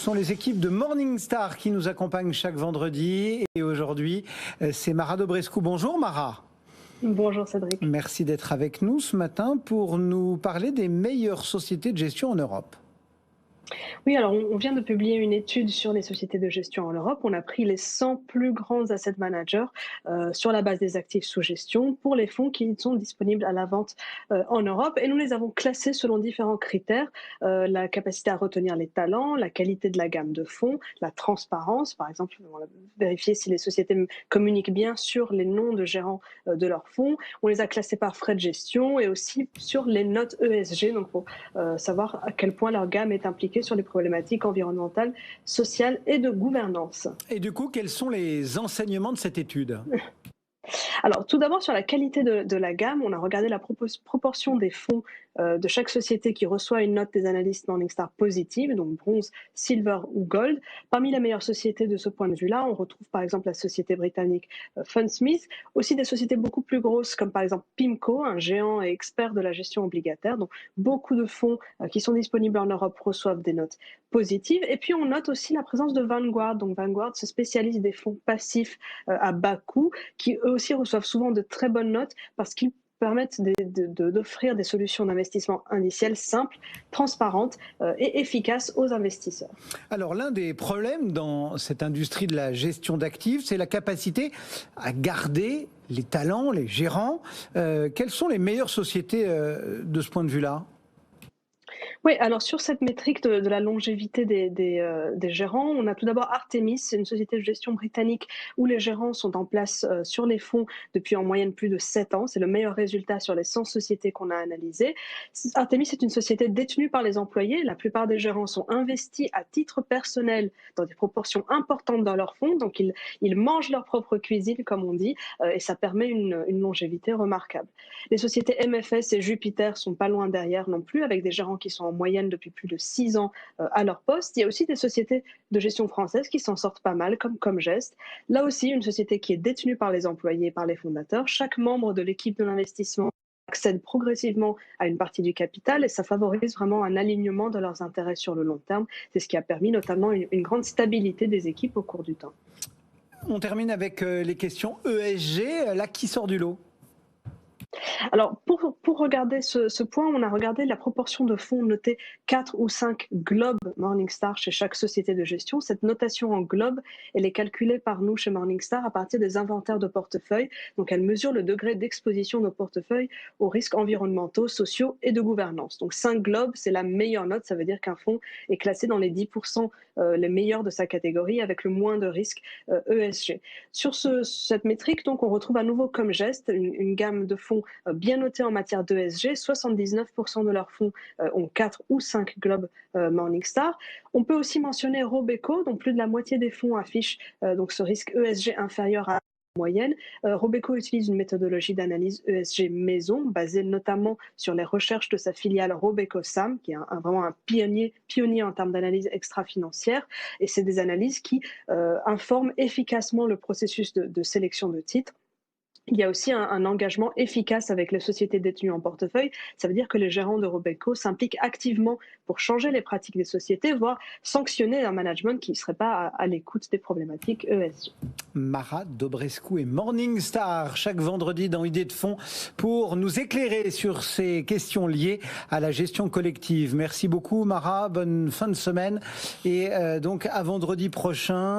Ce sont les équipes de Morningstar qui nous accompagnent chaque vendredi. Et aujourd'hui, c'est Mara Dobrescu. Bonjour Mara. Bonjour Cédric. Merci d'être avec nous ce matin pour nous parler des meilleures sociétés de gestion en Europe. Oui, alors on vient de publier une étude sur les sociétés de gestion en Europe. On a pris les 100 plus grands asset managers sur la base des actifs sous gestion pour les fonds qui sont disponibles à la vente en Europe. Et nous les avons classés selon différents critères. La capacité à retenir les talents, la qualité de la gamme de fonds, la transparence. Par exemple, on a vérifié si les sociétés communiquent bien sur les noms de gérants de leurs fonds. On les a classés par frais de gestion et aussi sur les notes ESG, donc pour savoir à quel point leur gamme est impliquée sur les problématiques environnementales, sociales et de gouvernance. Et du coup, quels sont les enseignements de cette étude ? Alors, tout d'abord, sur la qualité de la gamme, on a regardé la proportion des fonds de chaque société qui reçoit une note des analystes Morningstar positive, donc bronze, silver ou gold. Parmi les meilleures sociétés de ce point de vue-là, on retrouve par exemple la société britannique Fundsmith, aussi des sociétés beaucoup plus grosses comme par exemple PIMCO, un géant et expert de la gestion obligataire. Donc, beaucoup de fonds qui sont disponibles en Europe reçoivent des notes positives. Et puis, on note aussi la présence de Vanguard. Donc, Vanguard se spécialise des fonds passifs à bas coût, qui eux aussi reçoivent souvent de très bonnes notes parce qu'ils permettent d'offrir des solutions d'investissement indicielles simples, transparentes et efficaces aux investisseurs. Alors l'un des problèmes dans cette industrie de la gestion d'actifs, c'est la capacité à garder les talents, les gérants. Quelles sont les meilleures sociétés de ce point de vue-là ? Oui, alors sur cette métrique de la longévité des gérants, on a tout d'abord Artemis, c'est une société de gestion britannique où les gérants sont en place sur les fonds depuis en moyenne plus de 7 ans. C'est le meilleur résultat sur les 100 sociétés qu'on a analysées. Artemis est une société détenue par les employés. La plupart des gérants sont investis à titre personnel dans des proportions importantes dans leurs fonds, donc ils mangent leur propre cuisine, comme on dit, et ça permet une longévité remarquable. Les sociétés MFS et Jupiter sont pas loin derrière non plus, avec des gérants qui sont en moyenne depuis plus de 6 ans à leur poste. Il y a aussi des sociétés de gestion françaises qui s'en sortent pas mal, comme Comgest. Là aussi, une société qui est détenue par les employés et par les fondateurs. Chaque membre de l'équipe de l'investissement accède progressivement à une partie du capital et ça favorise vraiment un alignement de leurs intérêts sur le long terme. C'est ce qui a permis notamment une grande stabilité des équipes au cours du temps. On termine avec les questions ESG. Là, qui sort du lot ? Alors, pour regarder ce point, on a regardé la proportion de fonds notés 4 ou 5 globes Morningstar chez chaque société de gestion. Cette notation en globe, elle est calculée par nous chez Morningstar à partir des inventaires de portefeuille. Donc, elle mesure le degré d'exposition de nos portefeuilles aux risques environnementaux, sociaux et de gouvernance. Donc, 5 globes, c'est la meilleure note. Ça veut dire qu'un fonds est classé dans les 10% les meilleurs de sa catégorie avec le moins de risques ESG. Sur cette métrique, donc, on retrouve à nouveau Comgest, une gamme de fonds bien notés en matière d'ESG. 79% de leurs fonds ont 4 ou 5 globes Morningstar. On peut aussi mentionner Robeco, dont plus de la moitié des fonds affichent donc ce risque ESG inférieur à moyenne. Robeco utilise une méthodologie d'analyse ESG maison, basée notamment sur les recherches de sa filiale Robeco Sam, qui est vraiment un pionnier en termes d'analyse extra-financière. Et c'est des analyses qui informent efficacement le processus de sélection de titres. Il y a aussi un engagement efficace avec les sociétés détenues en portefeuille. Ça veut dire que les gérants de Robeco s'impliquent activement pour changer les pratiques des sociétés, voire sanctionner un management qui ne serait pas à l'écoute des problématiques ESG. Mara Dobrescu et Morningstar, chaque vendredi dans Idées de Fonds, pour nous éclairer sur ces questions liées à la gestion collective. Merci beaucoup Mara, bonne fin de semaine et donc à vendredi prochain.